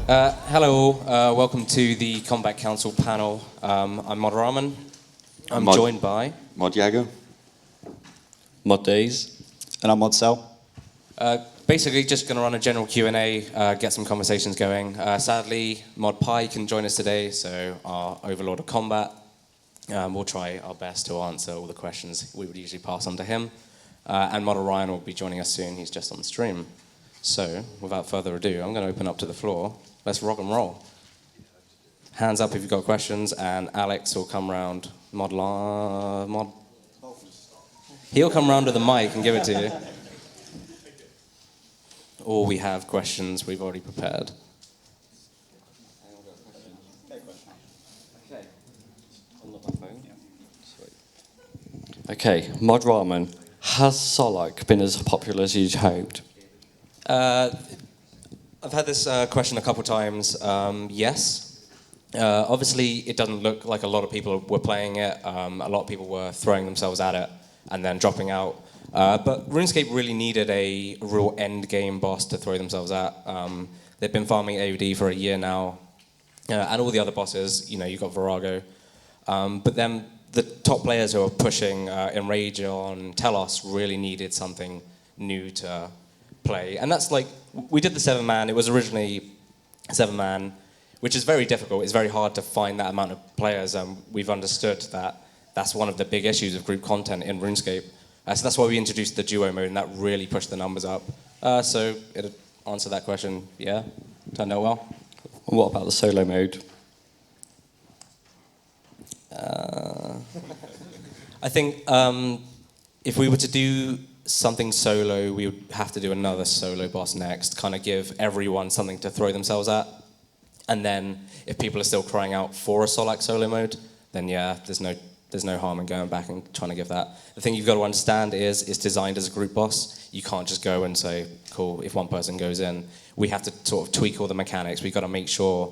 Hello all, welcome to the Combat Council panel. I'm Mod Ramen. I'm joined by... Mod Yago. Mod Days. And I'm Mod Cell. Basically just going to run a general Q&A, get some conversations going. Sadly, Mod Pi can join us today, so our Overlord of Combat. We'll try our best to answer all the questions we would usually pass on to him. And Mod Orion will be joining us soon, he's just on the stream. So, without further ado, I'm going to open up to the floor. Let's rock and roll. Hands up if you've got questions, and Alex will come round. He'll come round with the mic and give it to you. Or we have questions we've already prepared. Okay, Mod Ramen. Has Solak been as popular as you'd hoped? I've had this question a couple times. Yes. Obviously, it doesn't look like a lot of people were playing it. A lot of people were throwing themselves at it and then dropping out. But RuneScape really needed a real end game boss to throw themselves at. They've been farming AOD for a year now. And all the other bosses, you know, you've got Virago. But then the top players who are pushing Enrage on Telos really needed something new to play. And that's like, we did the 7-man, it was originally 7-man, which is very difficult. It's very hard to find that amount of players. We've understood that that's one of the big issues of group content in RuneScape. So that's why we introduced the duo mode, and that really pushed the numbers up. So it'll answer that question, yeah, turned out well. What about the solo mode? I think if we were to do something solo, we would have to do another solo boss next, kind of give everyone something to throw themselves at. And then if people are still crying out for a Solak solo mode, then yeah, there's no harm in going back and trying to give that. The thing you've got to understand is it's designed as a group boss. You can't just go and say, cool, if one person goes in. We have to sort of tweak all the mechanics. We've got to make sure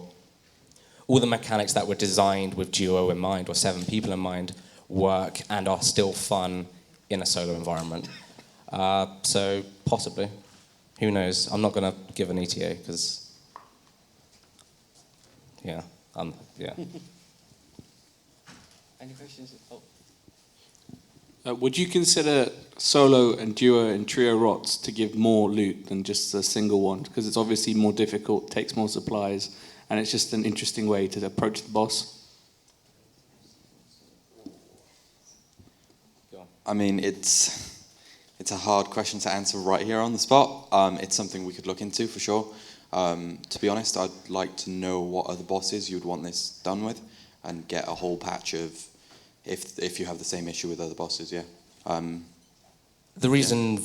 all the mechanics that were designed with duo in mind or 7 people in mind work and are still fun in a solo environment. So possibly, who knows? I'm not going to give an ETA because, yeah. Any questions? Would you consider solo and duo and trio rots to give more loot than just a single one? Because it's obviously more difficult, takes more supplies, and it's just an interesting way to approach the boss. I mean, it's a hard question to answer right here on the spot. It's something we could look into for sure. To be honest, I'd like to know what other bosses you'd want this done with, and get a whole patch of if you have the same issue with other bosses. Yeah. The reason,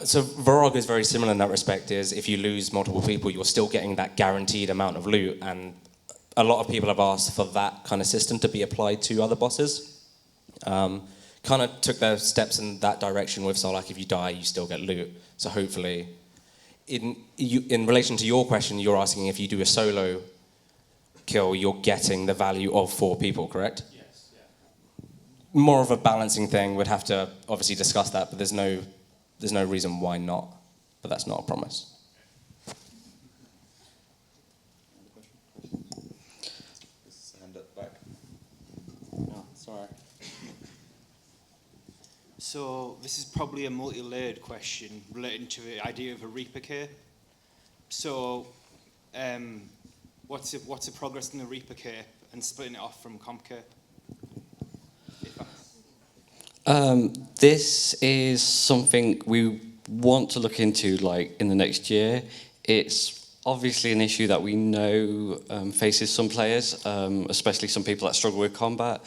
so Virago is very similar in that respect, is if you lose multiple people, you're still getting that guaranteed amount of loot, and a lot of people have asked for that kind of system to be applied to other bosses. Kind of took their steps in that direction with Solak. If you die, you still get loot. So hopefully, in relation to your question, you're asking if you do a solo kill, you're getting the value of 4 people, correct? Yes. Yeah. More of a balancing thing. We'd have to obviously discuss that, but there's no reason why not. But that's not a promise. Hand up back. Oh, sorry. So this is probably a multi-layered question relating to the idea of a Reaper cape. So what's the progress in the Reaper cape and splitting it off from Comp cape? This is something we want to look into like in the next year. It's obviously an issue that we know faces some players, especially some people that struggle with combat.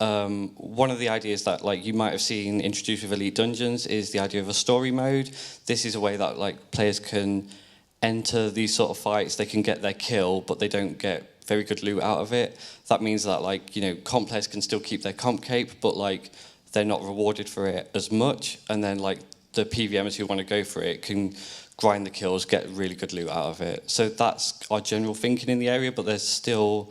One of the ideas that like you might have seen introduced with Elite Dungeons is the idea of a story mode. This is a way that like players can enter these sort of fights, they can get their kill, but they don't get very good loot out of it. That means that like, you know, comp players can still keep their comp cape, but like they're not rewarded for it as much. And then like the PVMers who want to go for it can grind the kills, get really good loot out of it. So that's our general thinking in the area, but there's still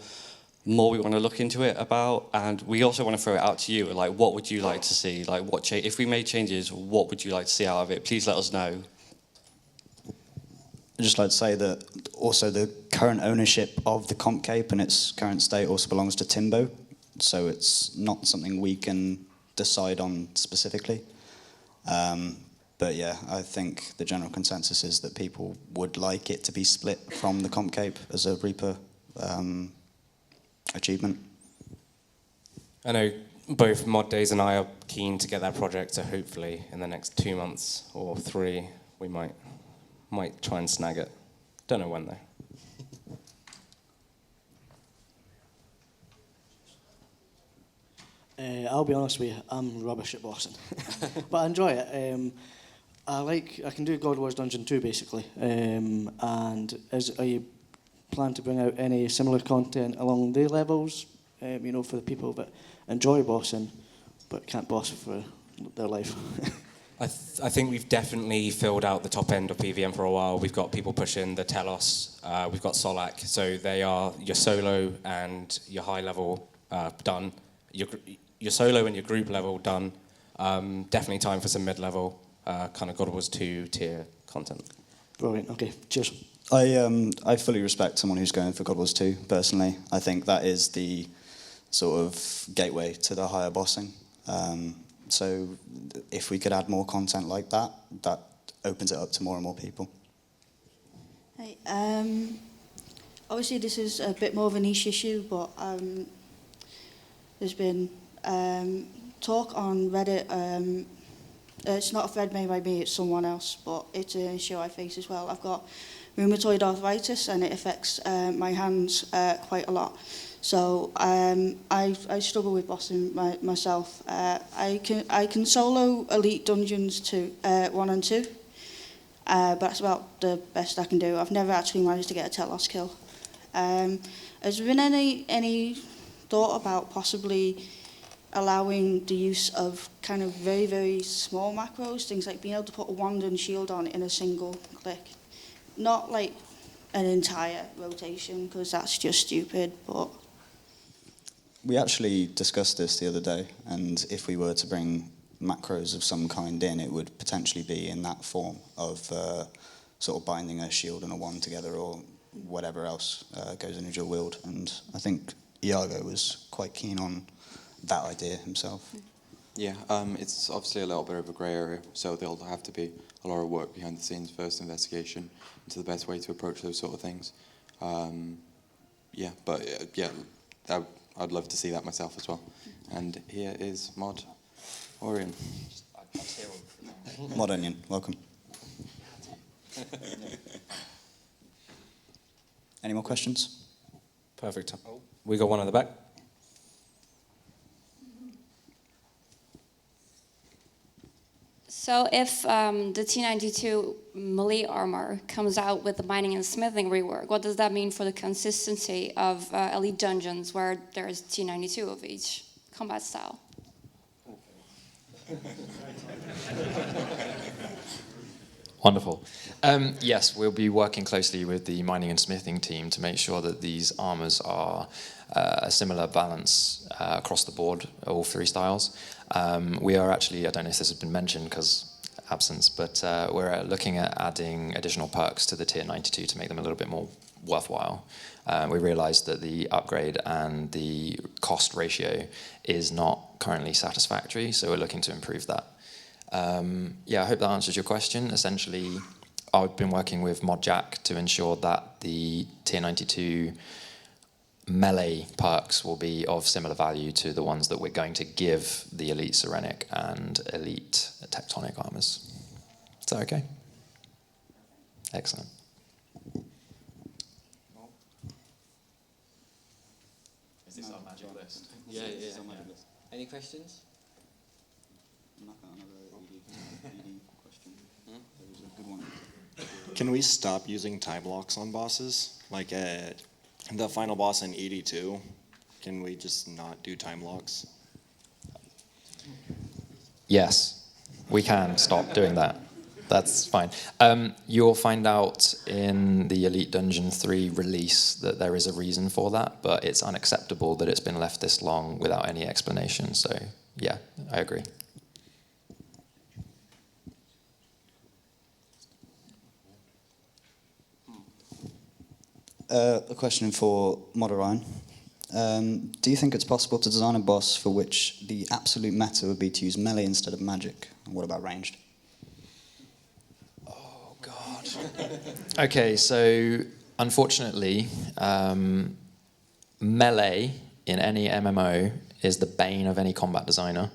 more we want to look into it about, and we also want to throw it out to you. Like, what would you like to see? Like, if we made changes, what would you like to see out of it? Please let us know. I'd just like to say that also the current ownership of the Comp Cape and its current state also belongs to Timbo, so it's not something we can decide on specifically. But yeah, I think the general consensus is that people would like it to be split from the Comp Cape as a Reaper achievement. I know both Mod Days and I are keen to get that project, so hopefully in the next 2 months or 3 we might try and snag it. Don't know when though. I'll be honest with you, I'm rubbish at bossing, but I enjoy it. I can do God Wars Dungeon 2 basically, and are you plan to bring out any similar content along the levels, for the people that enjoy bossing but can't boss for their life? I think we've definitely filled out the top end of PVM for a while. We've got people pushing the Telos, we've got Solak, so they are your solo and your high level done. Your solo and your group level done. Definitely time for some mid-level kind of God Wars 2 tier content. Brilliant, okay, cheers. I fully respect someone who's going for God Wars 2, personally. I think that is the sort of gateway to the higher bossing. So if we could add more content like that, that opens it up to more and more people. Hey, obviously this is a bit more of a niche issue, but there's been talk on Reddit. It's not a thread made by me, it's someone else, but it's an issue I face as well. I've got rheumatoid arthritis and it affects my hands quite a lot. So I struggle with bossing myself. I can solo elite dungeons 1 and 2, but that's about the best I can do. I've never actually managed to get a Telos kill. Has there been any thought about possibly allowing the use of kind of very, very small macros, things like being able to put a wand and shield on in a single click? Not like an entire rotation, because that's just stupid, but... We actually discussed this the other day, and if we were to bring macros of some kind in, it would potentially be in that form of sort of binding a shield and a wand together, or whatever else goes in a dual wield. And I think Iago was quite keen on that idea himself. Yeah, it's obviously a little bit of a grey area, so there'll have to be a lot of work behind the scenes, first investigation into the best way to approach those sort of things. I'd love to see that myself as well. And here is Mod Orion. Mod Onion, welcome. Any more questions? Perfect. We got one at the back. So if the T92 melee armor comes out with the mining and smithing rework, what does that mean for the consistency of elite dungeons where there's T92 of each combat style? Wonderful. Yes, we'll be working closely with the mining and smithing team to make sure that these armors are a similar balance across the board, all 3 styles. We are actually, I don't know if this has been mentioned because absence, but we're looking at adding additional perks to the tier 92 to make them a little bit more worthwhile. We realized that the upgrade and the cost ratio is not currently satisfactory, so we're looking to improve that. I hope that answers your question. Essentially, I've been working with ModJack to ensure that the tier 92 melee perks will be of similar value to the ones that we're going to give the elite Serenic and elite Tectonic armors. Is that okay? Excellent. Is this our magic list? Yeah. Any questions? Can we stop using time locks on bosses? Like the final boss in ED2, can we just not do time locks? Yes, we can stop doing that. That's fine. You'll find out in the Elite Dungeon 3 release that there is a reason for that, but it's unacceptable that it's been left this long without any explanation. So, yeah, I agree. A question for Mod Orion. Do you think it's possible to design a boss for which the absolute meta would be to use melee instead of magic? And what about ranged? Oh, God. Okay, so unfortunately, melee in any MMO is the bane of any combat designer,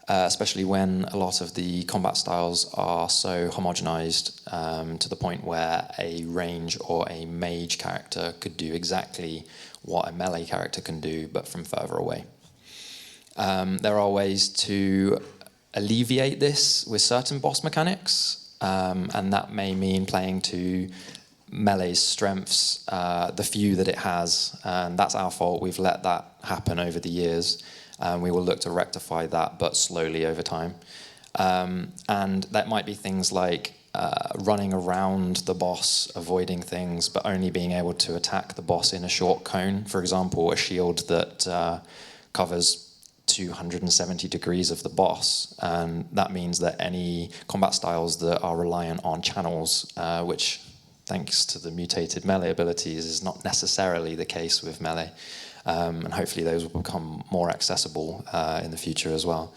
especially when a lot of the combat styles are so homogenized to the point where a range or a mage character could do exactly what a melee character can do, but from further away. There are ways to alleviate this with certain boss mechanics, and that may mean playing to melee's strengths, the few that it has, and that's our fault. We've let that happen over the years, and we will look to rectify that, but slowly over time. And that might be things like running around the boss, avoiding things, but only being able to attack the boss in a short cone. For example, a shield that covers 270 degrees of the boss, and that means that any combat styles that are reliant on channels, which thanks to the mutated melee abilities is not necessarily the case with melee, and hopefully those will become more accessible in the future as well.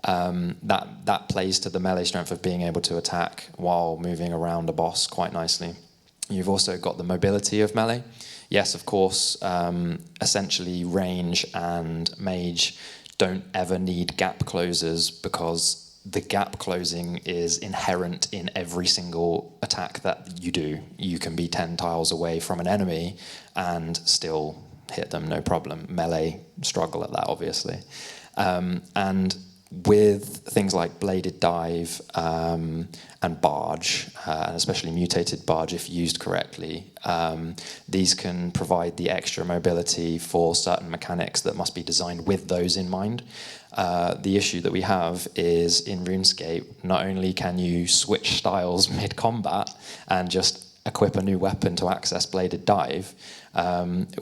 That plays to the melee strength of being able to attack while moving around a boss quite nicely. You've also got the mobility of melee. Yes, of course, essentially range and mage don't ever need gap closers because the gap closing is inherent in every single attack that you do. You can be 10 tiles away from an enemy and still hit them, no problem. Melee struggle at that, obviously. And with things like Bladed Dive and Barch, and especially Mutated Barch if used correctly, these can provide the extra mobility for certain mechanics that must be designed with those in mind. The issue that we have is in RuneScape, not only can you switch styles mid-combat and just equip a new weapon to access Bladed Dive,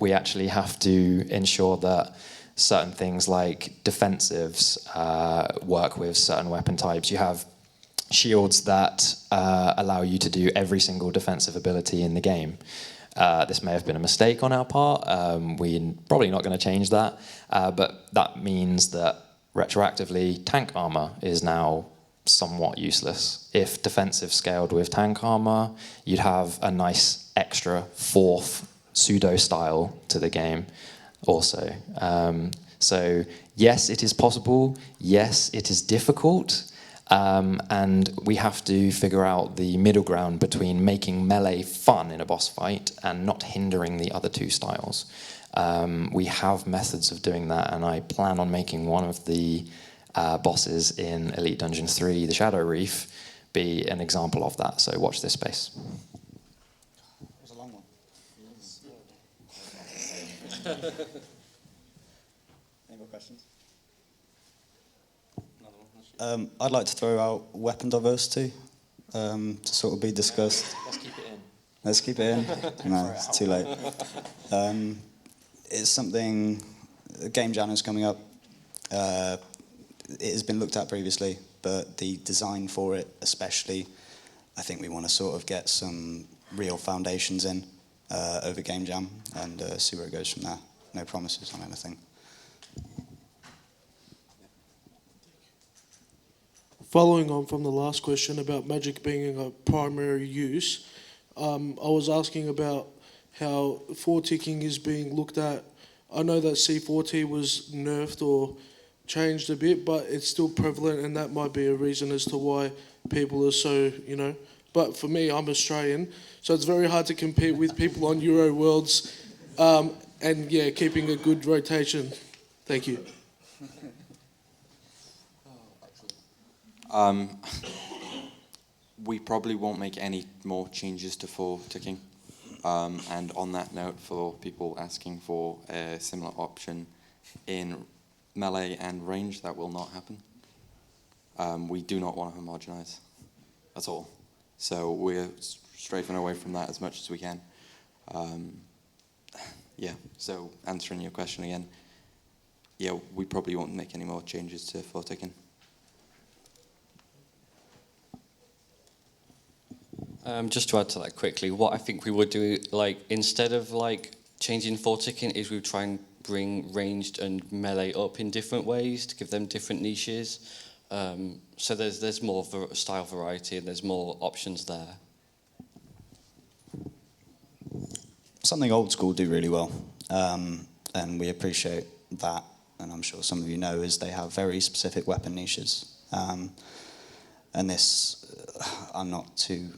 we actually have to ensure that certain things like defensives work with certain weapon types. You have shields that allow you to do every single defensive ability in the game. This may have been a mistake on our part. We're probably not going to change that, but that means that retroactively tank armor is now somewhat useless. If defensive scaled with tank armor, you'd have a nice extra fourth pseudo style to the game also. So yes, it is possible. Yes, it is difficult. And we have to figure out the middle ground between making melee fun in a boss fight and not hindering the other two styles. We have methods of doing that, and I plan on making one of the bosses in Elite Dungeon 3, the Shadow Reef, be an example of that. So watch this space. It was a long one. Any more questions? I'd like to throw out weapon diversity to sort of be discussed. Let's keep it in. Let's keep it in? No, it's too late. It's something, Game Jam is coming up. It has been looked at previously, but the design for it especially, I think we want to sort of get some real foundations in over Game Jam and see where it goes from there. No promises on anything. Following on from the last question about magic being a primary use, I was asking about how 4-ticking is being looked at. I know that C4T was nerfed or changed a bit, but it's still prevalent, and that might be a reason as to why people are so, But for me, I'm Australian, so it's very hard to compete with people on Euro Worlds, and yeah, keeping a good rotation. Thank you. We probably won't make any more changes to 4-ticking. And on that note, for people asking for a similar option in melee and range, that will not happen. We do not want to homogenize at all. So we're strafing away from that as much as we can. Yeah, so answering your question again, yeah, we probably won't make any more changes to 4-ticking. Just to add to that quickly, what I think we would do, like instead of like changing 4 ticking, is we would try and bring ranged and melee up in different ways to give them different niches. So there's more style variety and there's more options there. Something old school do really well, and we appreciate that, and I'm sure some of you know, is they have very specific weapon niches. And this, I'm not too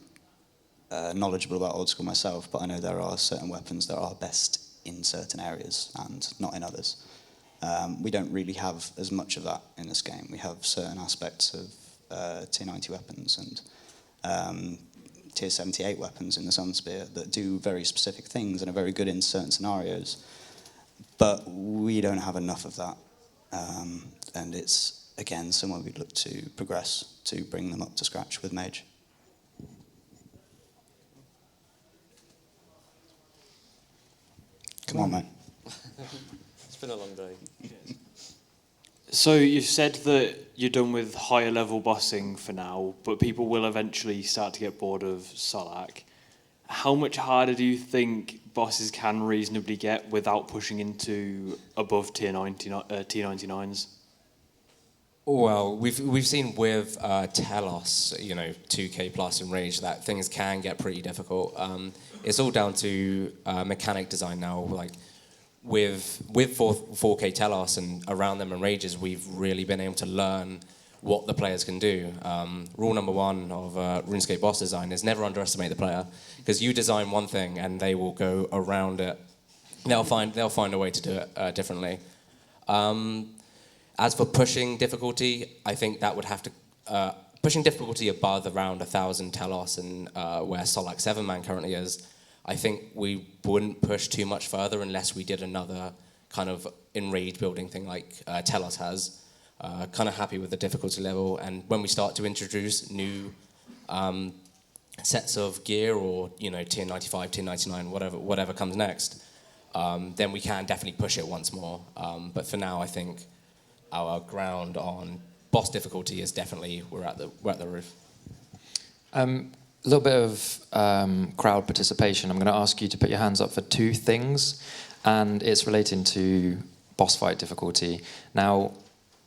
knowledgeable about old school myself, but I know there are certain weapons that are best in certain areas and not in others. We don't really have as much of that in this game. We have certain aspects of tier 90 weapons and tier 78 weapons in the Sunspear that do very specific things and are very good in certain scenarios. But we don't have enough of that. And it's, again, somewhere we'd look to progress to bring them up to scratch with Mage. Come on, mate. It's been a long day. So you've said that you're done with higher level bossing for now, but people will eventually start to get bored of Solak. How much harder do you think bosses can reasonably get without pushing into above tier 99s? Well, we've seen with Telos, 2K plus and Rage, that things can get pretty difficult. It's all down to mechanic design now. Like with 4K Telos and around them and Rages, we've really been able to learn what the players can do. Rule number 1 of RuneScape boss design is never underestimate the player, because you design one thing and they will go around it. They'll find a way to do it differently. As for pushing difficulty, I think that would have to pushing difficulty above around 1,000 Telos and where Solak 7-man currently is. I think we wouldn't push too much further unless we did another kind of enrage building thing like Telos has. Kind of happy with the difficulty level, and when we start to introduce new sets of gear or tier 95, tier 99, whatever comes next, then we can definitely push it once more. But for now, I think our ground on boss difficulty is definitely we're at the roof. A little bit of crowd participation. I'm going to ask you to put your hands up for 2 things, and it's relating to boss fight difficulty. Now,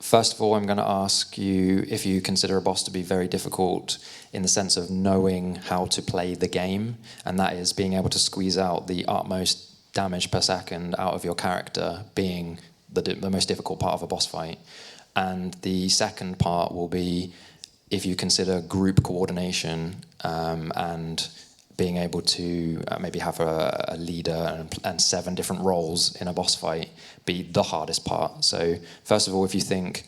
first of all, I'm going to ask you if you consider a boss to be very difficult in the sense of knowing how to play the game, and that is being able to squeeze out the utmost damage per second out of your character being the most difficult part of a boss fight. And the second part will be if you consider group coordination and being able to maybe have a leader and 7 different roles in a boss fight be the hardest part. So first of all, if you think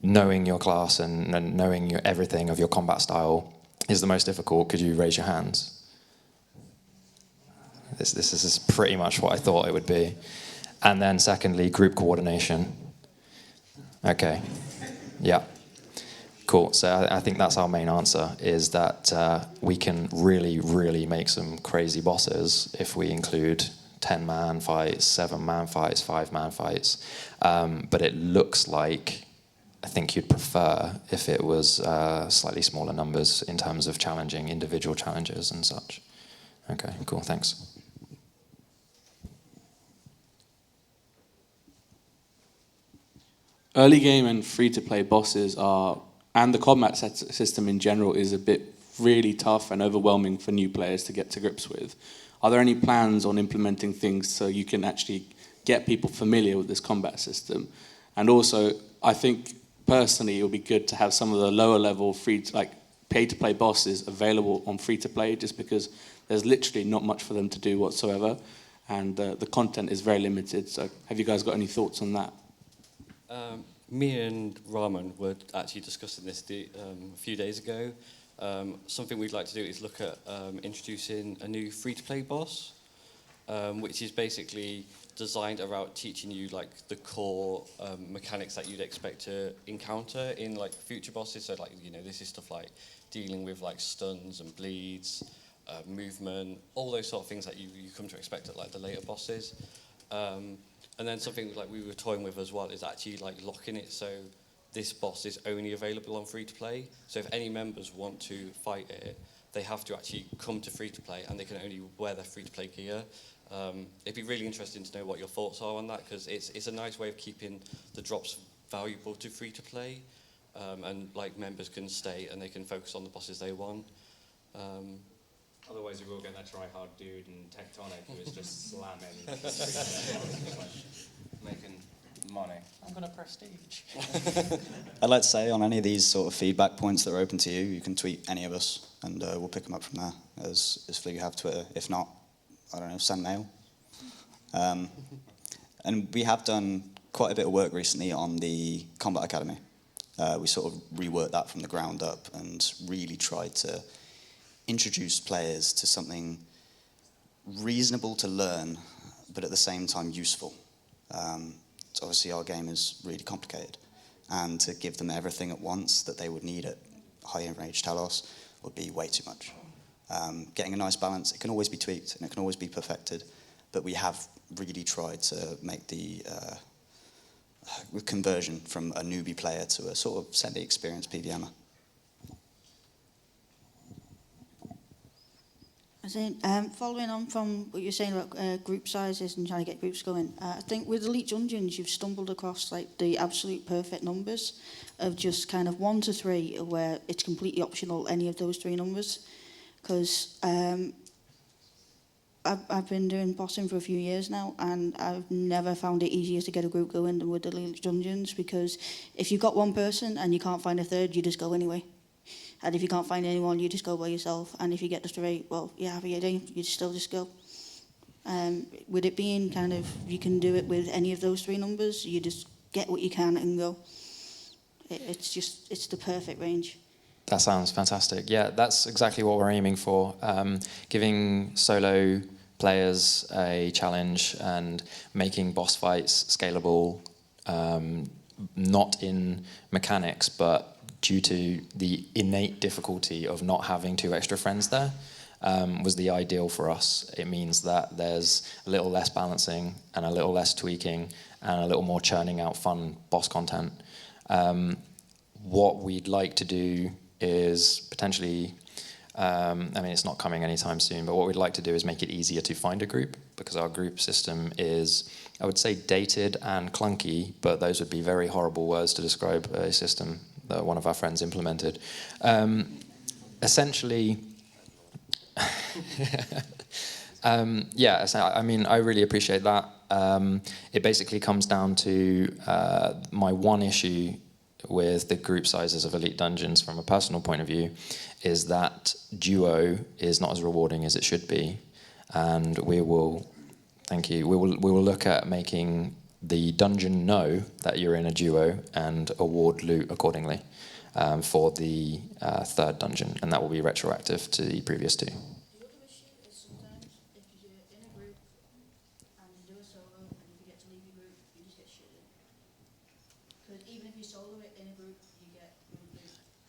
knowing your class and knowing everything of your combat style is the most difficult, could you raise your hands? This is pretty much what I thought it would be. And then secondly, group coordination. Okay, yeah. Cool, so I think that's our main answer, is that we can really, really make some crazy bosses if we include 10-man fights, 7-man fights, 5-man fights. But it looks like I think you'd prefer if it was slightly smaller numbers in terms of challenging individual challenges and such. Okay, cool, thanks. Early game and free-to-play bosses are, and the combat system in general is a bit really tough and overwhelming for new players to get to grips with. Are there any plans on implementing things so you can actually get people familiar with this combat system? And also, I think personally it would be good to have some of the lower level pay-to-play bosses available on free-to-play, just because there's literally not much for them to do whatsoever, and the content is very limited. So have you guys got any thoughts on that? Me and Rahman were actually discussing this a few days ago. Something we'd like to do is look at introducing a new free-to-play boss, which is basically designed around teaching you like the core mechanics that you'd expect to encounter in like future bosses. So like this is stuff like dealing with like stuns and bleeds, movement, all those sort of things that you come to expect at like the later bosses. And then something like we were toying with as well is actually like locking it so this boss is only available on free-to-play. So if any members want to fight it, they have to actually come to free-to-play, and they can only wear their free-to-play gear. It'd be really interesting to know what your thoughts are on that, because it's a nice way of keeping the drops valuable to free-to-play, and like members can stay and they can focus on the bosses they want. Otherwise, we will get that try-hard dude and Tectonic who is just slamming, making money. I'm going to prestige. I'd like to say, on any of these sort of feedback points that are open to you, you can tweet any of us, and we'll pick them up from there, as Flew have Twitter. If not, I don't know, send mail. And we have done quite a bit of work recently on the Combat Academy. We sort of reworked that from the ground up and really tried to introduce players to something reasonable to learn, but at the same time useful. So obviously our game is really complicated, and to give them everything at once that they would need at high enraged Talos would be way too much. Getting a nice balance, it can always be tweaked and it can always be perfected, but we have really tried to make the conversion from a newbie player to a sort of semi-experienced PVMer. I think, following on from what you're saying about group sizes and trying to get groups going, I think with Elite Dungeons you've stumbled across like the absolute perfect numbers of just kind of 1 to 3, where it's completely optional any of those 3 numbers. Because I've been doing bossing for a few years now, and I've never found it easier to get a group going than with Elite Dungeons, because if you've got one person and you can't find a third, you just go anyway. And if you can't find anyone, you just go by yourself. And if you get to 3, well, you're happy you're doing, you still just go. With it being kind of, you can do it with any of those 3 numbers, you just get what you can and go. It's the perfect range. That sounds fantastic. Yeah, that's exactly what we're aiming for. Giving solo players a challenge and making boss fights scalable, not in mechanics, but due to the innate difficulty of not having 2 extra friends there, was the ideal for us. It means that there's a little less balancing and a little less tweaking and a little more churning out fun boss content. What we'd like to do is potentially, I mean, it's not coming anytime soon, but what we'd like to do is make it easier to find a group, because our group system is, I would say, dated and clunky, but those would be very horrible words to describe a system that one of our friends implemented. Essentially, yeah, I mean, I really appreciate that. It basically comes down to my one issue with the group sizes of Elite Dungeons from a personal point of view is that duo is not as rewarding as it should be, and we will look at making the dungeon know that you're in a duo and award loot accordingly for the 3rd dungeon, and that will be retroactive to the previous 2.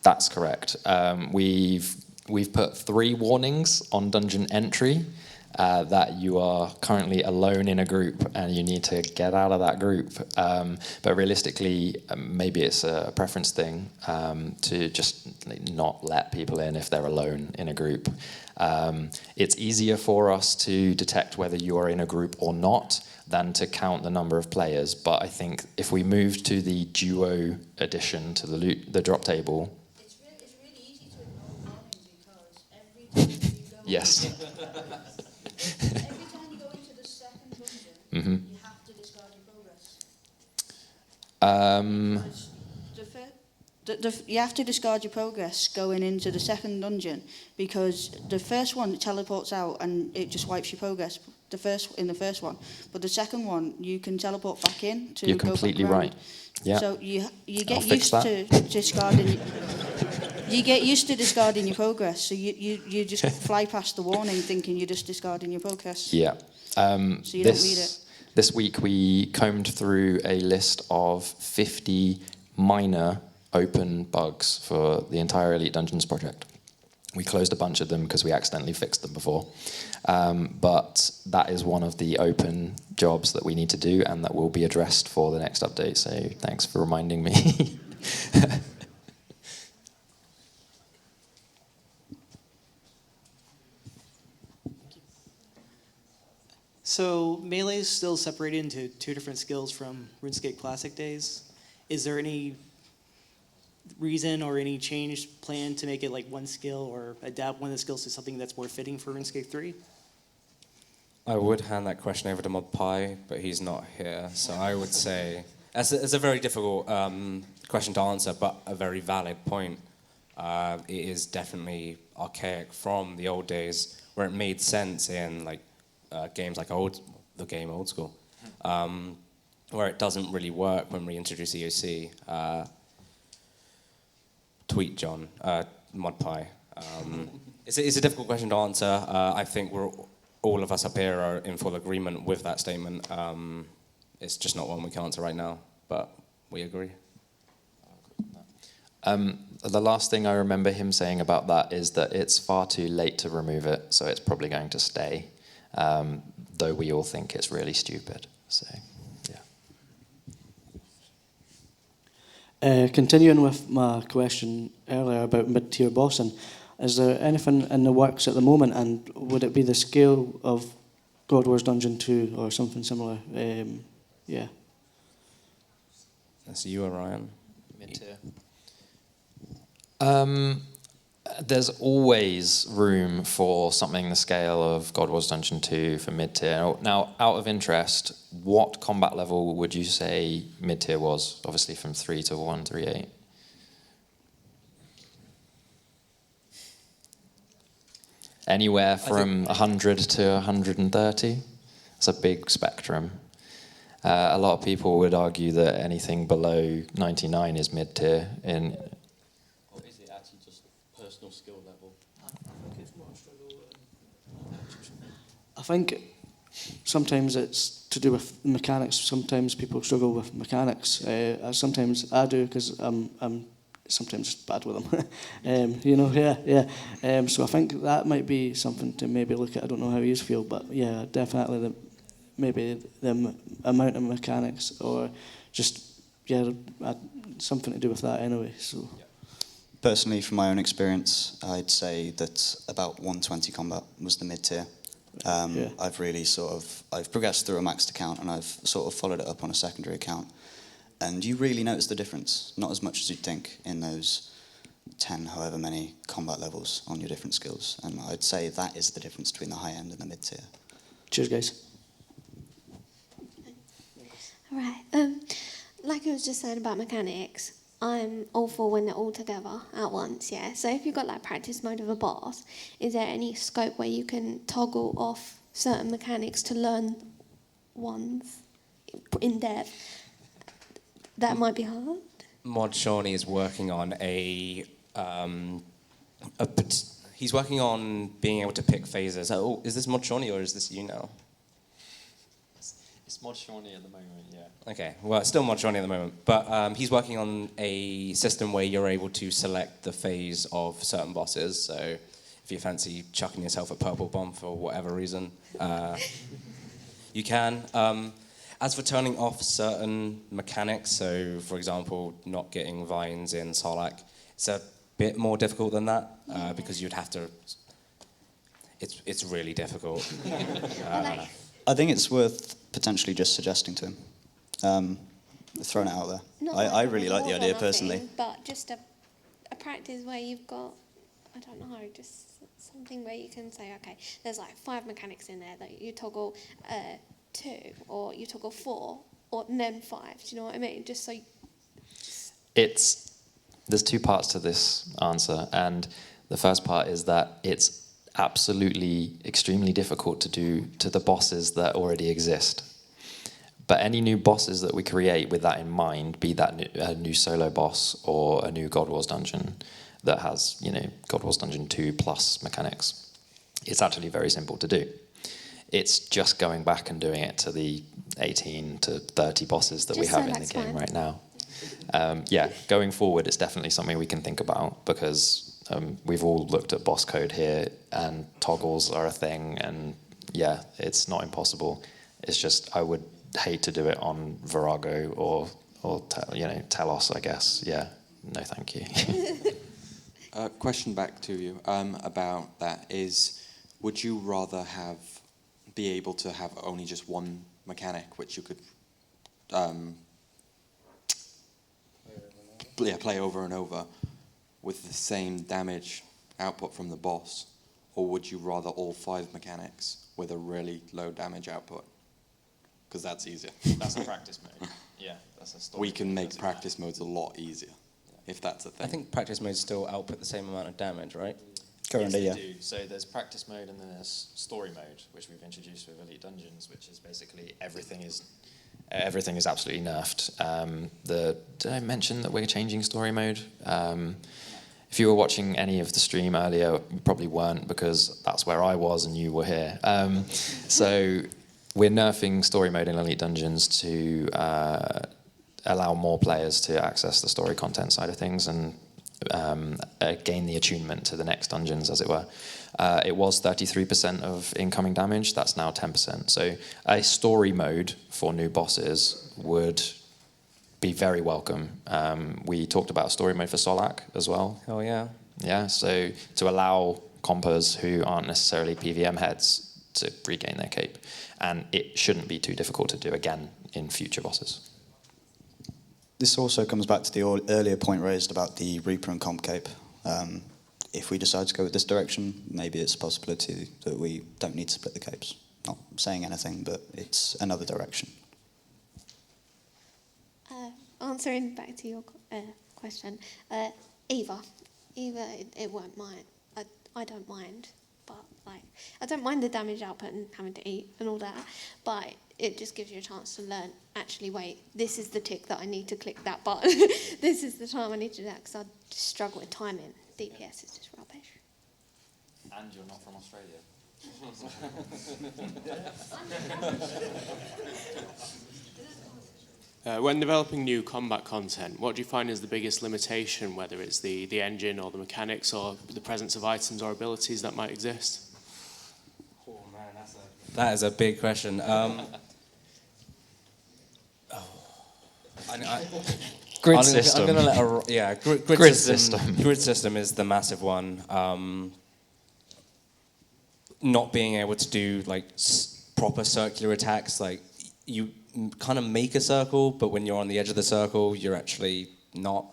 That's correct. We've put 3 warnings on dungeon entry that you are currently alone in a group and you need to get out of that group. But realistically, maybe it's a preference thing to just not let people in if they're alone in a group. It's easier for us to detect whether you are in a group or not than to count the number of players. But I think if we move to the duo addition to the drop table. Yes. Every time you go into the 2nd dungeon, you have to discard your progress. You have to discard your progress going into the 2nd dungeon, because the first one teleports out and it just wipes your progress. In the first one, but the 2nd one you can teleport back in to. You're go completely back around. right. Yeah. So you get used to discarding. You get used to discarding your progress, so you just fly past the warning thinking you're just discarding your progress. Yeah. So you don't read it. This week we combed through a list of 50 minor open bugs for the entire Elite Dungeons project. We closed a bunch of them because we accidentally fixed them before. But that is one of the open jobs that we need to do and that will be addressed for the next update. So thanks for reminding me. So melee is still separated into two different skills from RuneScape Classic days. Is there any reason or any change plan to make it like one skill or adapt one of the skills to something that's more fitting for RuneScape 3? I would hand that question over to ModPie, but he's not here. So I would say it's a very difficult question to answer, but a very valid point. It is definitely archaic from the old days where it made sense in like games like the game Old School, where it doesn't really work when we introduce EOC. Tweet John, ModPie. It's a difficult question to answer. I think all of us up here are in full agreement with that statement. It's just not one we can answer right now, but we agree. The last thing I remember him saying about that is that it's far too late to remove it, so it's probably going to stay, though we all think it's really stupid. So, yeah. Continuing with my question earlier about mid-tier bossing, is there anything in the works at the moment, and would it be the scale of God Wars Dungeon 2 or something similar? Yeah. That's you, Orion. Mid-tier. There's always room for something the scale of God Wars Dungeon 2 for mid-tier. Now, out of interest, what combat level would you say mid-tier was? Obviously from 3 to 138. Anywhere from 100 to 130. It's a big spectrum. A lot of people would argue that anything below 99 is mid-tier in... Or is it actually just personal skill level? I think sometimes it's to do with mechanics. Sometimes people struggle with mechanics. Sometimes I do because I'm sometimes bad with them. So I think that might be something to maybe look at. I don't know how you feel, but yeah, definitely maybe the amount of mechanics or just something to do with that anyway. So. Personally, from my own experience, I'd say that about 120 combat was the mid-tier. I've really I've progressed through a maxed account and I've sort of followed it up on a secondary account. And you really notice the difference, not as much as you'd think in those 10, however many combat levels on your different skills. And I'd say that is the difference between the high end and the mid-tier. Cheers, guys. All right. Like I was just saying about mechanics, I'm all for when they're all together at once, yeah? So if you've got like practice mode of a boss, is there any scope where you can toggle off certain mechanics to learn ones in depth? That might be hard. Mod Shawnee is working on he's working on being able to pick phases. Oh, is this Mod Shawnee or is this you now? It's Mod Shawnee at the moment, yeah. Okay, well, it's still Mod Shawnee at the moment. But he's working on a system where you're able to select the phase of certain bosses. So if you fancy chucking yourself a purple bomb for whatever reason, you can. As for turning off certain mechanics, so for example, not getting vines in Solak, it's a bit more difficult than that because you'd have to. It's really difficult. I think it's worth potentially just suggesting to him, throwing it out there. I really like the idea personally. But just a practice where you've got, I don't know, just something where you can say, okay, there's like 5 mechanics in there that you toggle 2 or you toggle 4 or then 5. Do you know what I mean? Just so. There's 2 parts to this answer, and the first part is that it's absolutely extremely difficult to do to the bosses that already exist. But any new bosses that we create with that in mind, be that a new solo boss or a new God Wars dungeon that has, God Wars Dungeon 2 plus mechanics, it's actually very simple to do. It's just going back and doing it to the 18 to 30 bosses that we have in the game right now. Going forward, it's definitely something we can think about because we've all looked at boss code here and toggles are a thing, and it's not impossible. It's just I would hate to do it on Virago or or tell us, I guess. Yeah, no, thank you. Question back to you about that is, would you rather be able to have only just one mechanic which you could play over and over with the same damage output from the boss, or would you rather all 5 mechanics with a really low damage output? Because that's easier. That's a practice mode. Yeah, that's a story. We can make practice modes a lot easier, if that's a thing. I think practice modes still output the same amount of damage, right? Currently, yes, they do. So there's practice mode and then there's story mode, which we've introduced with Elite Dungeons, which is basically everything is absolutely nerfed. Did I mention that we're changing story mode? If you were watching any of the stream earlier, you probably weren't, because that's where I was and you were here. So we're nerfing story mode in Elite Dungeons to allow more players to access the story content side of things and gain the attunement to the next dungeons, as it were. It was 33% of incoming damage, that's now 10%. So a story mode for new bosses would be very welcome. We talked about story mode for Solak as well. Oh yeah. Yeah, so to allow compers who aren't necessarily PVM heads to regain their cape. And it shouldn't be too difficult to do again in future bosses. This also comes back to the earlier point raised about the Reaper and Comp Cape. If we decide to go with this direction, maybe it's a possibility that we don't need to split the capes. Not saying anything, but it's another direction. Answering back to your question, either it won't mind. I don't mind, but I don't mind the damage output and having to eat and all that, but it just gives you a chance to learn, actually, wait, this is the tick that I need to click that button. This is the time I need to do that, because I just struggle with timing. DPS is just rubbish. And you're not from Australia. When developing new combat content, what do you find is the biggest limitation, whether it's the engine or the mechanics or the presence of items or abilities that might exist? Oh man, that is a big question. Grid system. I'm gonna let grid system. Grid system is the massive one. Not being able to do proper circular attacks, you kind of make a circle, but when you're on the edge of the circle, you're actually not.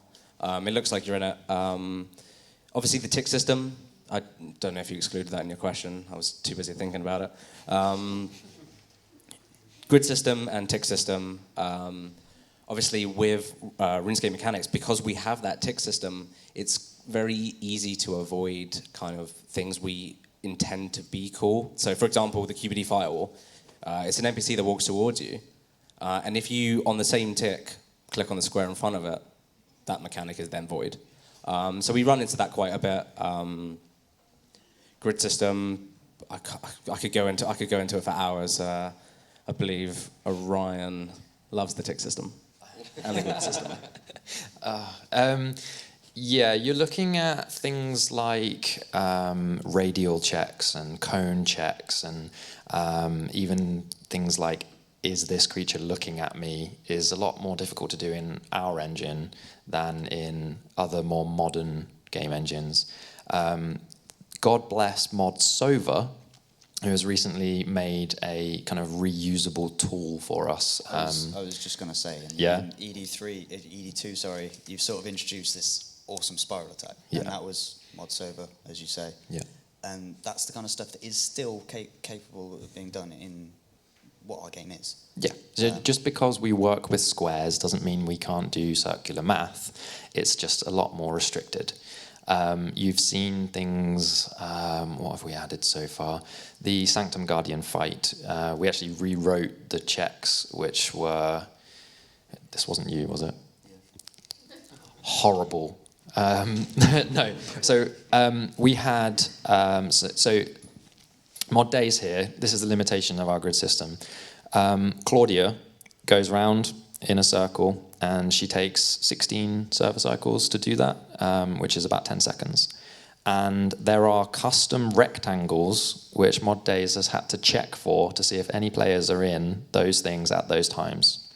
It looks like you're in it. Obviously, the tick system. I don't know if you excluded that in your question. I was too busy thinking about it. Grid system and tick system. Obviously, with RuneScape mechanics, because we have that tick system, it's very easy to avoid kind of things we intend to be cool. So, for example, the QBD firewall, it's an NPC that walks towards you, and if you, on the same tick, click on the square in front of it, that mechanic is then void. So we run into that quite a bit. Grid system, I could go into it for hours. I believe Orion loves the tick system. And the grid system. Yeah, you're looking at things like radial checks and cone checks, and even things like, is this creature looking at me, is a lot more difficult to do in our engine than in other more modern game engines. God bless Mod Sova, who has recently made a kind of reusable tool for us. I was just going to say, in ED2, sorry, you've sort of introduced this awesome spiral attack, and that was Mod Sova, as you say. Yeah. And that's the kind of stuff that is still capable of being done in what our game is. Yeah, so just because we work with squares doesn't mean we can't do circular math. It's just a lot more restricted. You've seen things, what have we added so far? The Sanctum Guardian fight, we actually rewrote the checks, which were, this wasn't you, was it? Yeah. Horrible. No, so we had, so Mod Days here, this is the limitation of our grid system. Claudia goes round in a circle, and she takes 16 server cycles to do that, which is about 10 seconds. And there are custom rectangles which Mod Days has had to check for to see if any players are in those things at those times.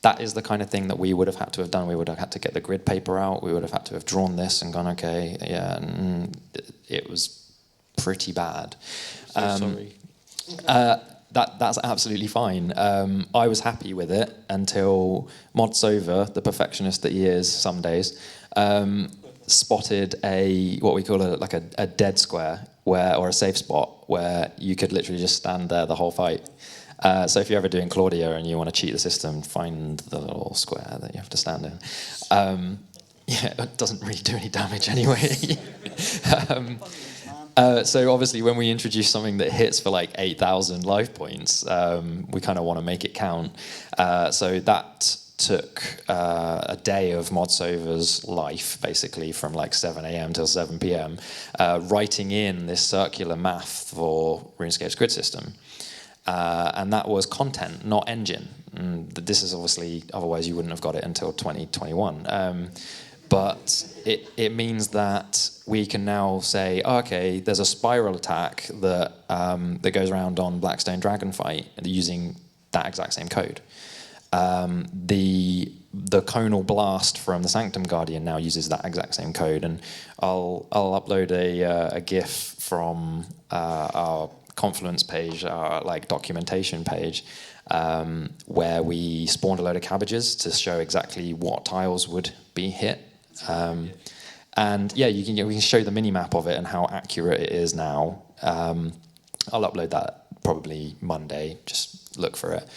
that is the kind of thing that we would have had to have done. We would have had to get the grid paper out. We would have had to have drawn this and gone, okay, yeah, it was pretty bad. Sorry. That's absolutely fine. I was happy with it until Modsover, the perfectionist that he is some days, spotted what we call a dead square or a safe spot where you could literally just stand there the whole fight. So if you're ever doing Claudia and you want to cheat the system, find the little square that you have to stand in. Yeah, it doesn't really do any damage anyway. So obviously when we introduce something that hits for like 8,000 life points, we kind of want to make it count. So that took a day of Modsover's life, basically from like 7 a.m. till 7 p.m, writing in this circular math for RuneScape's grid system. And that was content, not engine. And this is obviously, otherwise you wouldn't have got it until 2021. But it means that we can now say, oh, okay, there's a spiral attack that goes around on Blackstone Dragonfight using that exact same code. The Conal Blast from the Sanctum Guardian now uses that exact same code, and I'll upload a GIF from our Confluence page, our like documentation page, where we spawned a load of cabbages to show exactly what tiles would be hit. And yeah, we can show the mini map of it and how accurate it is now. I'll upload that probably Monday. Just look for it.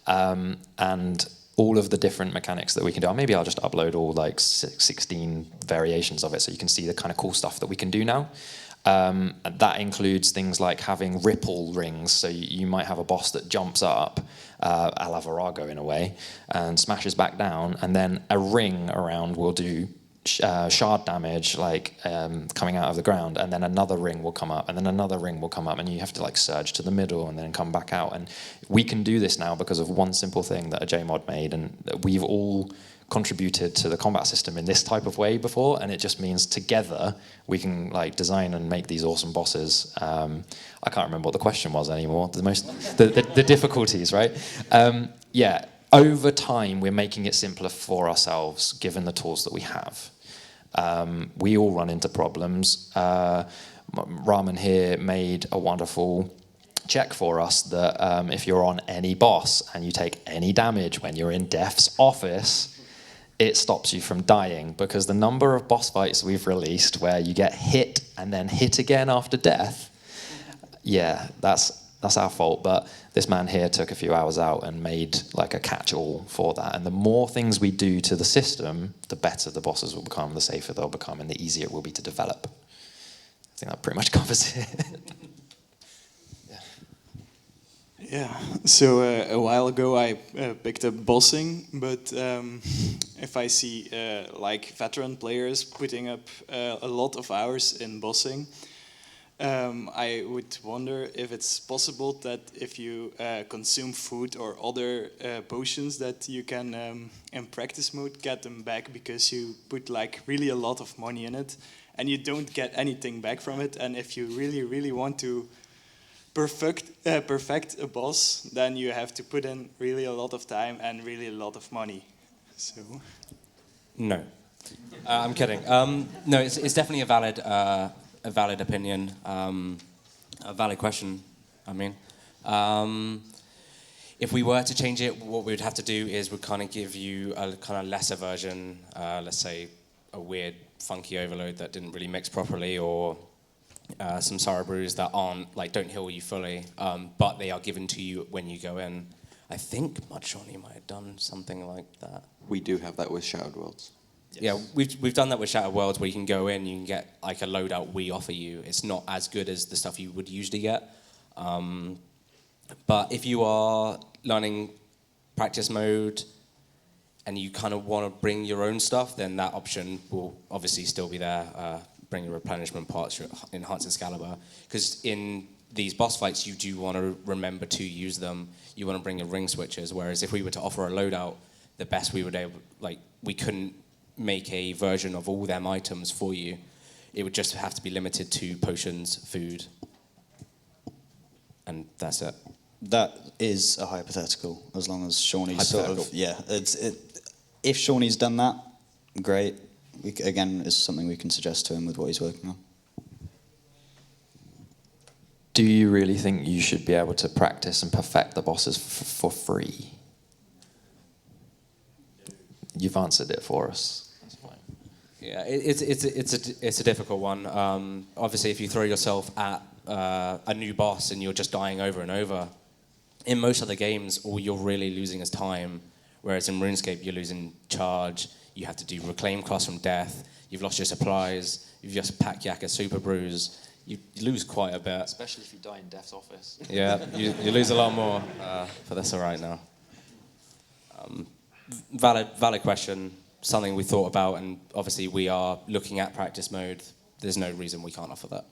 And all of the different mechanics that we can do. Maybe I'll just upload all like 16 variations of it so you can see the kind of cool stuff that we can do now. That includes things like having ripple rings. So you might have a boss that jumps up, a la Virago in a way, and smashes back down, and then a ring around will do shard damage, like coming out of the ground, and then another ring will come up, and then another ring will come up, and you have to like surge to the middle and then come back out. And we can do this now because of one simple thing that a JMod made, and we've all contributed to the combat system in this type of way before, and it just means together we can like design and make these awesome bosses. I can't remember what the question was anymore. The difficulties, right? Yeah, over time we're making it simpler for ourselves given the tools that we have. We all run into problems. Raman here made a wonderful check for us that if you're on any boss and you take any damage when you're in Death's office, it stops you from dying, because the number of boss fights we've released where you get hit and then hit again after death, yeah, that's our fault. But this man here took a few hours out and made like a catch-all for that. And the more things we do to the system, the better the bosses will become, the safer they'll become, and the easier it will be to develop. I think that pretty much covers it. Yeah, so a while ago I picked up bossing, but if I see like veteran players putting up a lot of hours in bossing, I would wonder if it's possible that if you consume food or other potions that you can in practice mode get them back, because you put like really a lot of money in it and you don't get anything back from it. And if you really want to perfect a boss, then you have to put in really a lot of time and really a lot of money. So no, I'm kidding. No, it's definitely a valid opinion, a valid question. I mean, if we were to change it, what we would have to do is we'd kind of give you a kind of lesser version, let's say a weird funky overload that didn't really mix properly, or some sorrow brews that don't heal you fully, but they are given to you when you go in. I think Mudshawny might have done something like that. We do have that with Shattered Worlds. Yes. Yeah, we've done that with Shattered Worlds, where you can go in, you can get like a loadout we offer you. It's not as good as the stuff you would usually get, but if you are learning practice mode and you kind of want to bring your own stuff, then that option will obviously still be there. Bring your replenishment parts, your enhanced Excalibur, because in these boss fights you do want to remember to use them. You want to bring your ring switches, whereas if we were to offer a loadout, the best we would we couldn't make a version of all them items for you. It would just have to be limited to potions, food, and that's it. That is a hypothetical, as long as Shawnee's sort of, yeah. If Shawnee's done that, great. Again, it's something we can suggest to him with what he's working on. Do you really think you should be able to practice and perfect the bosses for free? You've answered it for us. That's fine. Yeah, it's a difficult one. Obviously, if you throw yourself at a new boss and you're just dying over and over, in most other games, all you're really losing is time. Whereas in RuneScape, you're losing charge. You have to do reclaim costs from death. You've lost your supplies. You've just pack yak a super bruise. You lose quite a bit. Especially if you die in Death's office. Yeah, you lose a lot more, but that's all right now. Valid question, something we thought about, and obviously we are looking at practice mode. There's no reason we can't offer that.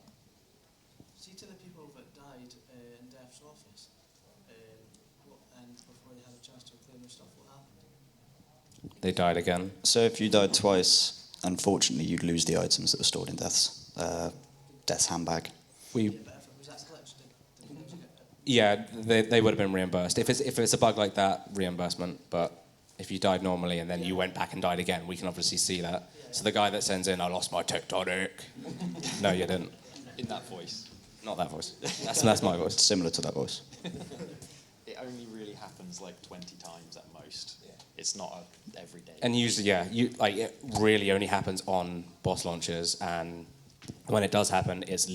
See, to the people that died in Death's office, and before they had a chance to reclaim their stuff, what happened? They died again. So if you died twice, unfortunately, you'd lose the items that were stored in Death's handbag. Yeah, they would have been reimbursed. If it's a bug like that, reimbursement. But if you died normally and then you went back and died again, we can obviously see that. So the guy that sends in, I lost my tectonic. No, you didn't. In that voice. Not that voice. That's my voice. Similar to that voice. It only really happens like 20 times at most. Yeah. It's not every day. And usually, yeah, it really only happens on boss launches, and when it does happen, it's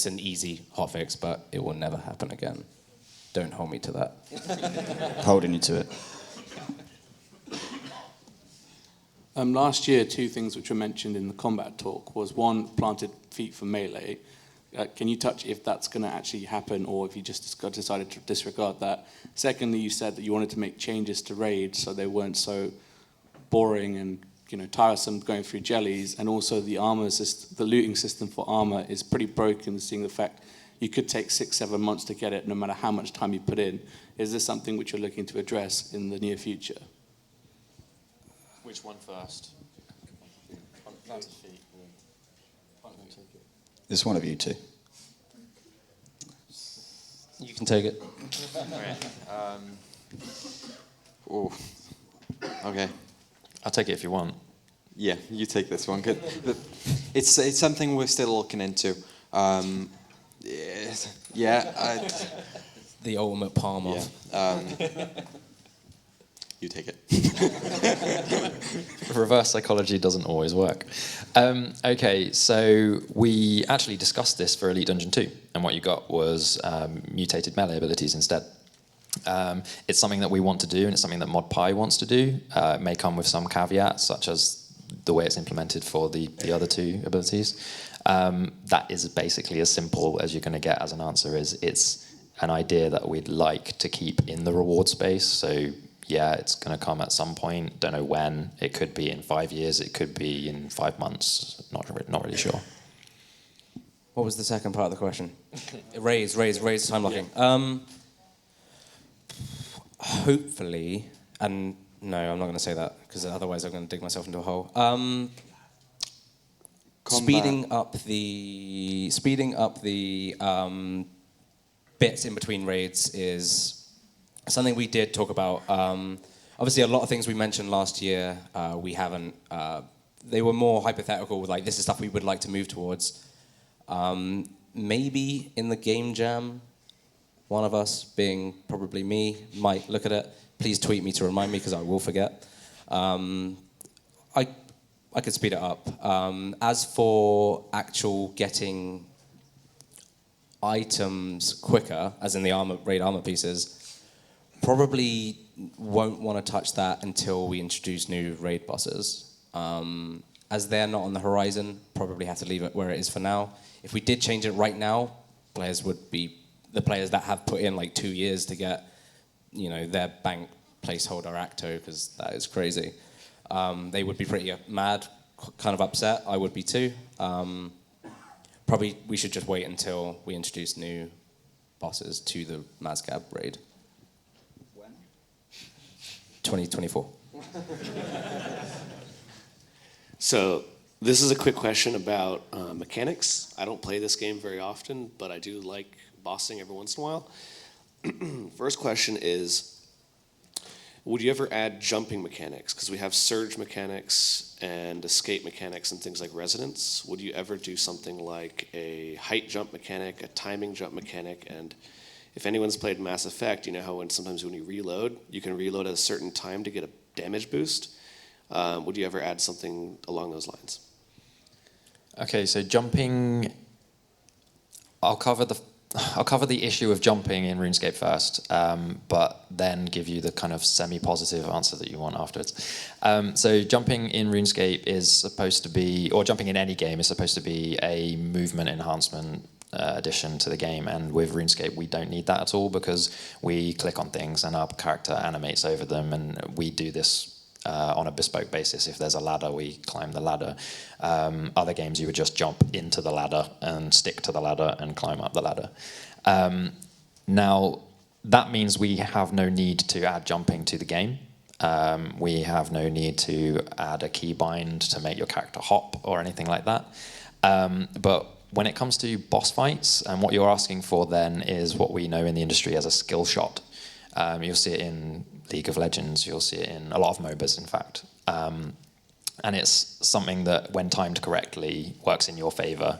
an easy hotfix, but it will never happen again. Don't hold me to that. Holding you to it. Last year, two things which were mentioned in the combat talk was one, planted feet for melee. Can you touch if that's going to actually happen, or if you just decided to disregard that? Secondly, you said that you wanted to make changes to raids so they weren't so boring and tiresome going through jellies, and also the the looting system for armor is pretty broken, seeing the fact you could take 6-7 months to get it no matter how much time you put in. Is this something which you're looking to address in the near future? Which one first? It's one of you two. You can take it. Oh, okay. I'll take it if you want. Yeah, you take this one. Good. It's something we're still looking into. The ultimate palm off. You take it. Reverse psychology doesn't always work. Okay, so we actually discussed this for Elite Dungeon 2, and what you got was mutated melee abilities instead. It's something that we want to do, and it's something that ModPie wants to do. It may come with some caveats, such as the way it's implemented for the other two abilities. That is basically as simple as you're going to get as an answer. It's an idea that we'd like to keep in the reward space. So yeah, it's going to come at some point. Don't know when. It could be in 5 years. It could be in 5 months. Not really sure. What was the second part of the question? Raise time locking. Yeah. Hopefully, and no, I'm not going to say that because otherwise I'm going to dig myself into a hole. Speeding up the bits in between raids is something we did talk about. Obviously, a lot of things we mentioned last year, we haven't. They were more hypothetical, like this is stuff we would like to move towards. Maybe in the game jam, one of us, being probably me, might look at it. Please tweet me to remind me because I will forget. I could speed it up. As for actual getting items quicker, as in the raid armor pieces, probably won't want to touch that until we introduce new raid bosses. As they're not on the horizon, probably have to leave it where it is for now. If we did change it right now, players would be the players that have put in like 2 years to get, their bank placeholder acto, because that is crazy. They would be pretty mad, kind of upset. I would be too. Probably we should just wait until we introduce new bosses to the Mazgab raid. When? 2024. So this is a quick question about mechanics. I don't play this game very often, but I do like bossing every once in a while. First question is, would you ever add jumping mechanics? Because we have surge mechanics and escape mechanics and things like resonance. Would you ever do something like a height jump mechanic, a timing jump mechanic? And if anyone's played Mass Effect, you know how sometimes when you reload, you can reload at a certain time to get a damage boost. Would you ever add something along those lines? Okay, so jumping, I'll cover the issue of jumping in RuneScape first, but then give you the kind of semi-positive answer that you want afterwards. So jumping in RuneScape is supposed to be, or jumping in any game is supposed to be a movement enhancement addition to the game, and with RuneScape we don't need that at all because we click on things and our character animates over them, and we do this on a bespoke basis. If there's a ladder, we climb the ladder. Other games you would just jump into the ladder and stick to the ladder and climb up the ladder. Now that means we have no need to add jumping to the game. We have no need to add a keybind to make your character hop or anything like that. But when it comes to boss fights, and what you're asking for then is what we know in the industry as a skill shot. You'll see it in League of Legends, you'll see it in a lot of MOBAs, in fact. And it's something that, when timed correctly, works in your favor.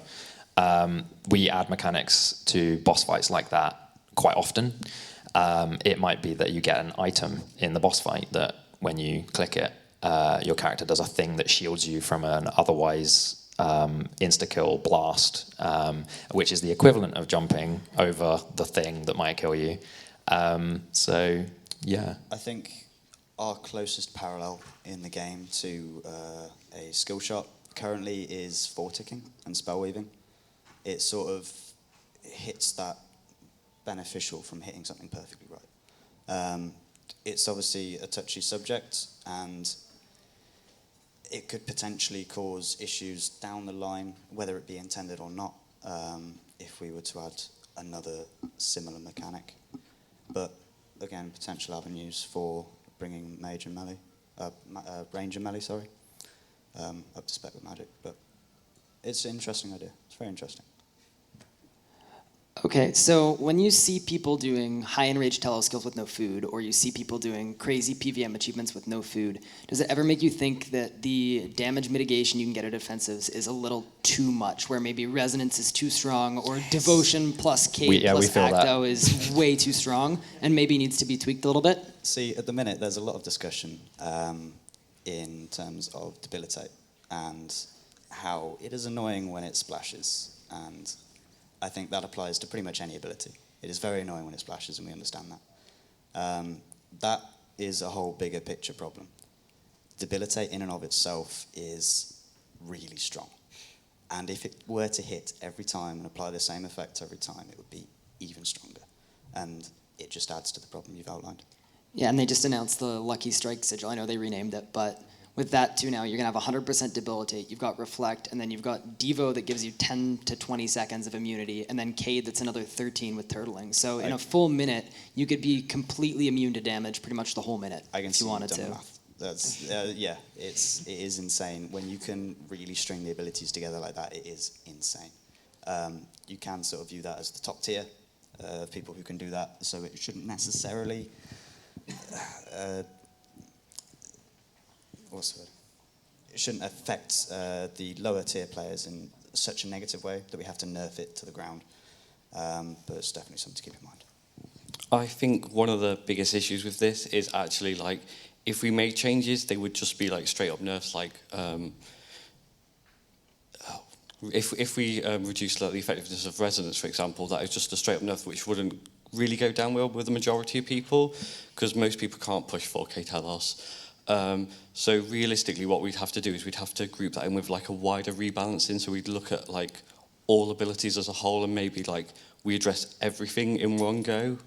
We add mechanics to boss fights like that quite often. It might be that you get an item in the boss fight that, when you click it, your character does a thing that shields you from an otherwise insta-kill blast, which is the equivalent of jumping over the thing that might kill you. So, yeah. I think our closest parallel in the game to a skill shot currently is four-ticking and spell-weaving. It sort of hits that beneficial from hitting something perfectly right. It's obviously a touchy subject, and it could potentially cause issues down the line, whether it be intended or not, if we were to add another similar mechanic. But again, potential avenues for bringing mage and melee, range and melee, sorry, up to spec with magic. But it's an interesting idea. It's very interesting. Okay, so when you see people doing high enrage tele skills with no food, or you see people doing crazy PVM achievements with no food, does it ever make you think that the damage mitigation you can get at offensives is a little too much, where maybe resonance is too strong, or devotion plus Cade plus Acto is way too strong, and maybe needs to be tweaked a little bit? See, at the minute, there's a lot of discussion in terms of debilitate, and how it is annoying when it splashes, and I think that applies to pretty much any ability. It is very annoying when it splashes, and we understand that. That is a whole bigger picture problem. Debilitate in and of itself is really strong. And if it were to hit every time and apply the same effect every time, it would be even stronger. And it just adds to the problem you've outlined. Yeah, and they just announced the Lucky Strike sigil. I know they renamed it, but with that too now, you're going to have 100% debilitate, you've got reflect, and then you've got Devo that gives you 10 to 20 seconds of immunity, and then Cade that's another 13 with turtling. So in a full minute, you could be completely immune to damage pretty much the whole minute if you wanted to. That's, yeah, it is insane. When you can really string the abilities together like that, it is insane. You can sort of view that as the top tier of people who can do that, so it shouldn't necessarily it shouldn't affect the lower tier players in such a negative way that we have to nerf it to the ground. But it's definitely something to keep in mind. I think one of the biggest issues with this is actually, like, if we made changes, they would just be like straight up nerfs. Like, if we reduce the effectiveness of resonance, for example, that is just a straight up nerf, which wouldn't really go down well with the majority of people, because most people can't push 4K telos. So realistically, what we'd have to do is we'd have to group that in with like a wider rebalancing. So we'd look at like all abilities as a whole, and maybe like we address everything in one go,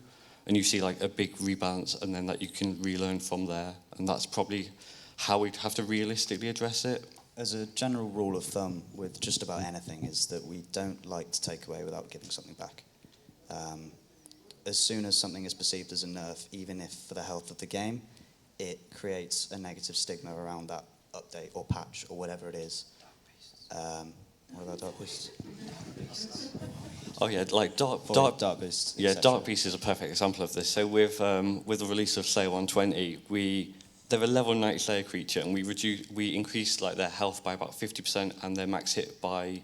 and you see like a big rebalance, and then that you can relearn from there. And that's probably how we'd have to realistically address it. As a general rule of thumb with just about anything is that we don't like to take away without giving something back. As soon as something is perceived as a nerf, even if for the health of the game, it creates a negative stigma around that update or patch or whatever it is. What about Dark Beasts? Oh yeah, like dark beasts. Yeah, dark beast is a perfect example of this. So with the release of Slayer 120, they're a level 90 Slayer creature, and we increased like their health by about 50% and their max hit by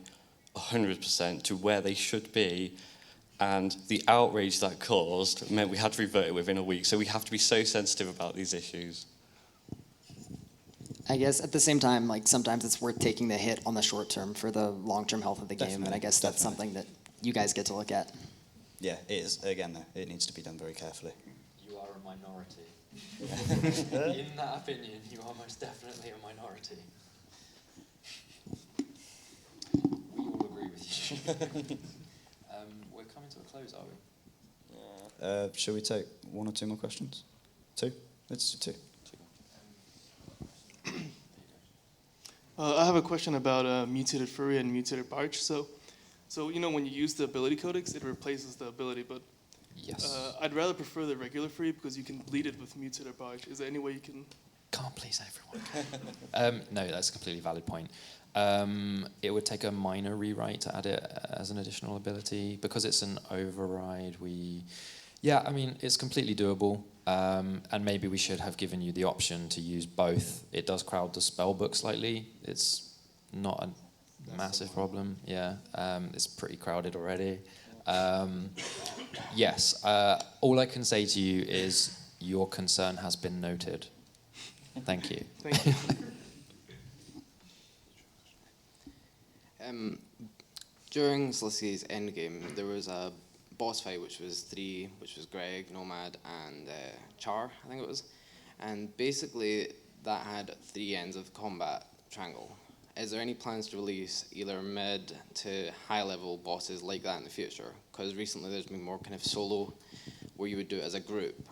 100% to where they should be. And the outrage that caused meant we had to revert it within a week. So we have to be so sensitive about these issues. I guess at the same time, like sometimes it's worth taking the hit on the short term for the long-term health of the game, and I guess that's something that you guys get to look at. Yeah, it is. Again, though, it needs to be done very carefully. You are a minority. In that opinion, you are most definitely a minority. We all agree with you. We're coming to a close, are we? Shall we take one or two more questions? Two? Let's do two. I have a question about Mutated Furry and Mutated Barch. So you know when you use the ability codex, it replaces the ability, but yes. I'd rather prefer the regular Furry because you can bleed it with Mutated Barch. Is there any way you can? Can't please everyone. No, that's a completely valid point. It would take a minor rewrite to add it as an additional ability. Because it's an override, I mean, it's completely doable. And maybe we should have given you the option to use both. It does crowd the spell book slightly. It's not a massive problem. Yeah, it's pretty crowded already. Yes, all I can say to you is your concern has been noted. Thank you. Thank you. During Slisky's endgame, there was a boss fight which was Greg, Nomad, and Char, I think it was. And basically, that had 3 ends of combat triangle. Is there any plans to release either mid to high level bosses like that in the future? Because recently there's been more kind of solo, where you would do it as a group,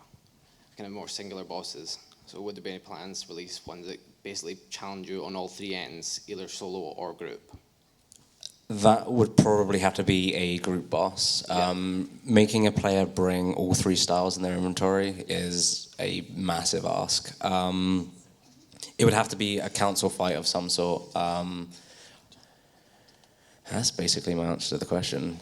kind of more singular bosses. So would there be any plans to release ones that basically challenge you on all 3 ends, either solo or group? That would probably have to be a group boss. Making a player bring all 3 styles in their inventory is a massive ask. It would have to be a council fight of some sort. That's basically my answer to the question.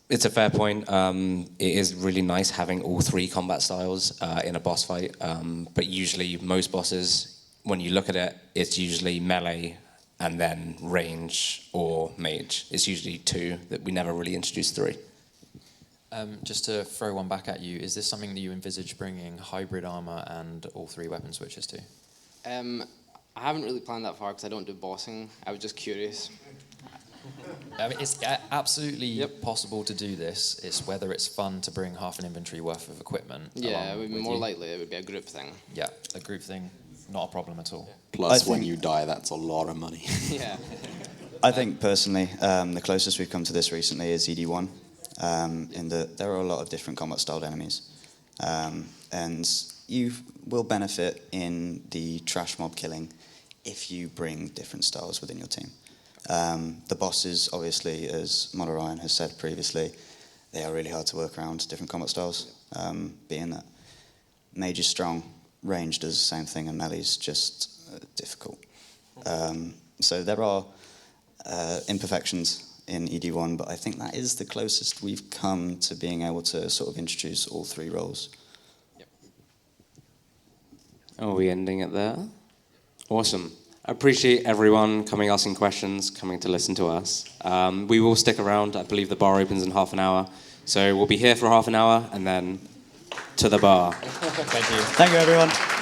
It's a fair point. It is really nice having all 3 combat styles in a boss fight, but usually most bosses, when you look at it, it's usually melee and then range or mage. It's usually 2, that we never really introduce 3. Just to throw one back at you, is this something that you envisage bringing hybrid armor and all 3 weapon switches to? I haven't really planned that far because I don't do bossing. I was just curious. I mean, it's absolutely possible to do this. It's whether it's fun to bring half an inventory worth of equipment. Yeah, it would be more likely it would be a group thing. Yeah, a group thing, not a problem at all. Plus, when you die, that's a lot of money. Yeah. I think personally, the closest we've come to this recently is ED1. In that there are a lot of different combat styled enemies, and you will benefit in the trash mob killing if you bring different styles within your team. The bosses, obviously, as Monorion has said previously, they are really hard to work around different combat styles, being that mage is strong, range does the same thing, and melee's just difficult. So there are imperfections in ED1, but I think that is the closest we've come to being able to sort of introduce all 3 roles. Are we ending it there? Awesome. I appreciate everyone coming, asking questions, coming to listen to us. We will stick around. I believe the bar opens in half an hour. So we'll be here for half an hour and then to the bar. Thank you. Thank you, everyone.